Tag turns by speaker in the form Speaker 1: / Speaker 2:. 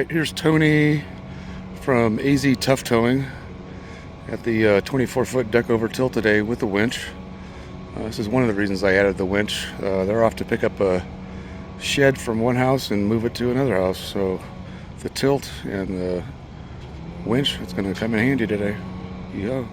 Speaker 1: Alright, here's Tony from AZ Tough Towing at the 24-foot Deckover tilt today with the winch. This is one of the reasons I added the winch. They're off to pick up a shed from one house and move it to another house, so the tilt and the winch, it's going to come in handy today. Yeah.